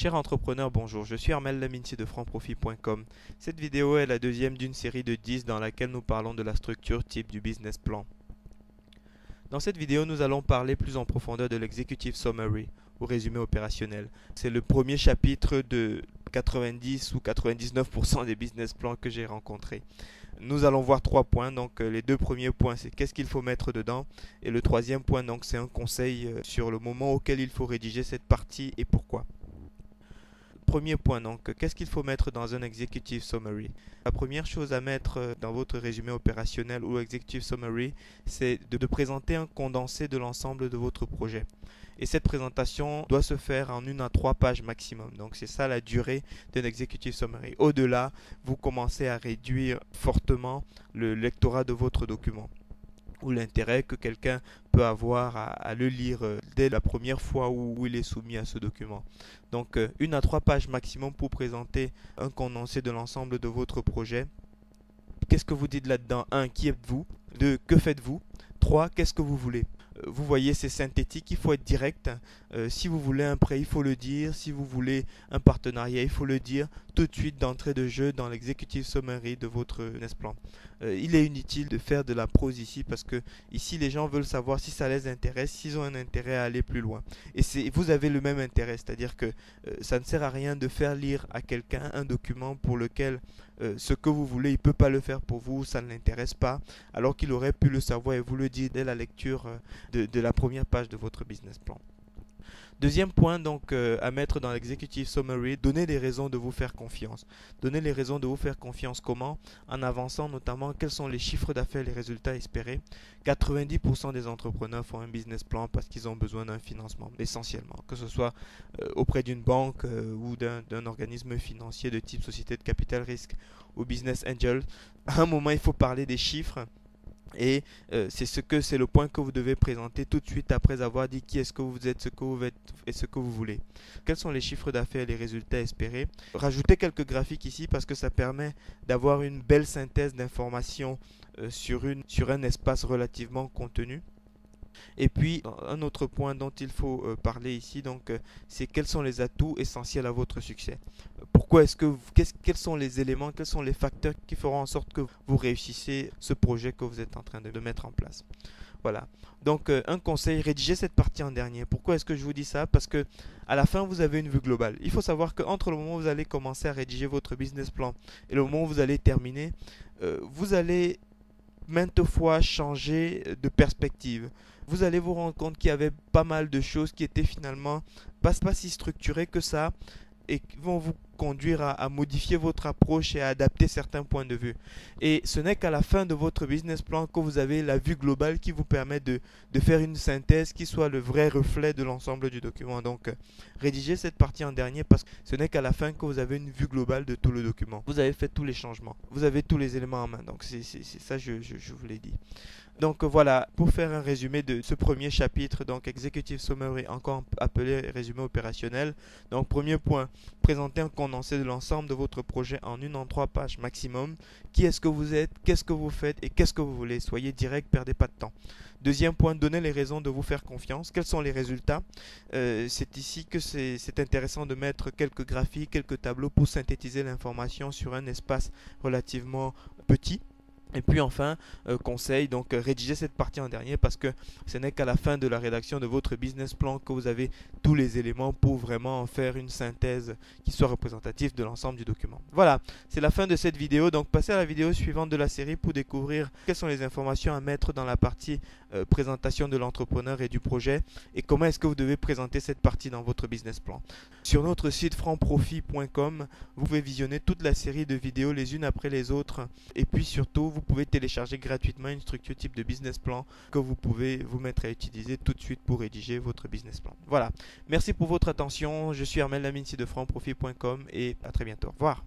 Cher entrepreneur, bonjour, je suis Armel Laminci de franprofit.com. Cette vidéo est la deuxième d'une série de 10 dans laquelle nous parlons de la structure type du business plan. Dans cette vidéo, nous allons parler plus en profondeur de l'executive summary ou résumé opérationnel. C'est le premier chapitre de 90 ou 99% des business plans que j'ai rencontrés. Nous allons voir trois points. Donc les deux premiers points, c'est qu'est-ce qu'il faut mettre dedans, et le troisième point, donc c'est un conseil sur le moment auquel il faut rédiger cette partie et pourquoi. Premier point, donc, qu'est-ce qu'il faut mettre dans un executive summary? La première chose à mettre dans votre résumé opérationnel ou executive summary, c'est de présenter un condensé de l'ensemble de votre projet. Et cette présentation doit se faire en 1 à 3 pages maximum. Donc c'est ça la durée d'un executive summary. Au-delà, vous commencez à réduire fortement le lectorat de votre document, ou l'intérêt que quelqu'un peut avoir à le lire dès la première fois où il est soumis à ce document. Donc 1 à 3 pages maximum pour présenter un condensé de l'ensemble de votre projet. Qu'est-ce que vous dites là-dedans? 1. Qui êtes-vous? 2. Que faites-vous? 3. Qu'est-ce que vous voulez? Vous voyez, c'est synthétique, il faut être direct. Si vous voulez un prêt, il faut le dire. Si vous voulez un partenariat, il faut le dire tout de suite d'entrée de jeu dans l'executive summary de votre business plan. Il est inutile de faire de la prose ici, parce que ici les gens veulent savoir si ça les intéresse, s'ils ont un intérêt à aller plus loin. Et vous avez le même intérêt, c'est-à-dire que ça ne sert à rien de faire lire à quelqu'un un document pour lequel ce que vous voulez, il ne peut pas le faire pour vous, ça ne l'intéresse pas, alors qu'il aurait pu le savoir et vous le dire dès la lecture de la première page de votre business plan. Deuxième point, donc, à mettre dans l'executive summary, donner les raisons de vous faire confiance. Donner les raisons de vous faire confiance comment? En avançant notamment quels sont les chiffres d'affaires, les résultats espérés. 90% des entrepreneurs font un business plan parce qu'ils ont besoin d'un financement, essentiellement. Que ce soit auprès d'une banque ou d'un organisme financier de type société de capital risque ou business angel. À un moment, il faut parler des chiffres. Et c'est le point que vous devez présenter tout de suite après avoir dit qui est-ce que vous êtes, ce que vous êtes et ce que vous voulez. Quels sont les chiffres d'affaires et les résultats espérés? Rajoutez quelques graphiques ici parce que ça permet d'avoir une belle synthèse d'informations sur un espace relativement contenu. Et puis, un autre point dont il faut parler ici, c'est quels sont les atouts essentiels à votre succès. Quels sont les éléments, quels sont les facteurs qui feront en sorte que vous réussissez ce projet que vous êtes en train de mettre en place. Voilà. Donc, un conseil, rédigez cette partie en dernier. Pourquoi est-ce que je vous dis ça? Parce que à la fin, vous avez une vue globale. Il faut savoir qu'entre le moment où vous allez commencer à rédiger votre business plan et le moment où vous allez terminer, vous allez maintes fois changer de perspective. Vous allez vous rendre compte qu'il y avait pas mal de choses qui étaient finalement pas si structurées que ça et qui vont vous conduire à modifier votre approche et à adapter certains points de vue. Et ce n'est qu'à la fin de votre business plan que vous avez la vue globale qui vous permet de faire une synthèse qui soit le vrai reflet de l'ensemble du document. Donc, rédigez cette partie en dernier parce que ce n'est qu'à la fin que vous avez une vue globale de tout le document. Vous avez fait tous les changements. Vous avez tous les éléments en main. Donc, c'est ça, je vous l'ai dit. Donc voilà, pour faire un résumé de ce premier chapitre, donc Executive Summary, encore appelé résumé opérationnel. Donc premier point, présenter un condensé de l'ensemble de votre projet en 1 à 3 pages maximum. Qui est-ce que vous êtes, qu'est-ce que vous faites et qu'est-ce que vous voulez. Soyez direct, perdez pas de temps. Deuxième point, donner les raisons de vous faire confiance. Quels sont les résultats? C'est ici que c'est intéressant de mettre quelques graphiques, quelques tableaux pour synthétiser l'information sur un espace relativement petit. Et puis enfin, conseil, donc rédigez cette partie en dernier parce que ce n'est qu'à la fin de la rédaction de votre business plan que vous avez tous les éléments pour vraiment en faire une synthèse qui soit représentative de l'ensemble du document. Voilà, c'est la fin de cette vidéo. Donc passez à la vidéo suivante de la série pour découvrir quelles sont les informations à mettre dans la partie présentation de l'entrepreneur et du projet et comment est-ce que vous devez présenter cette partie dans votre business plan. Sur notre site franprofit.com, vous pouvez visionner toute la série de vidéos les unes après les autres et puis surtout, vous pouvez télécharger gratuitement une structure type de business plan que vous pouvez vous mettre à utiliser tout de suite pour rédiger votre business plan. Voilà, merci pour votre attention. Je suis Armel Laminci de franprofit.com et à très bientôt. Au revoir.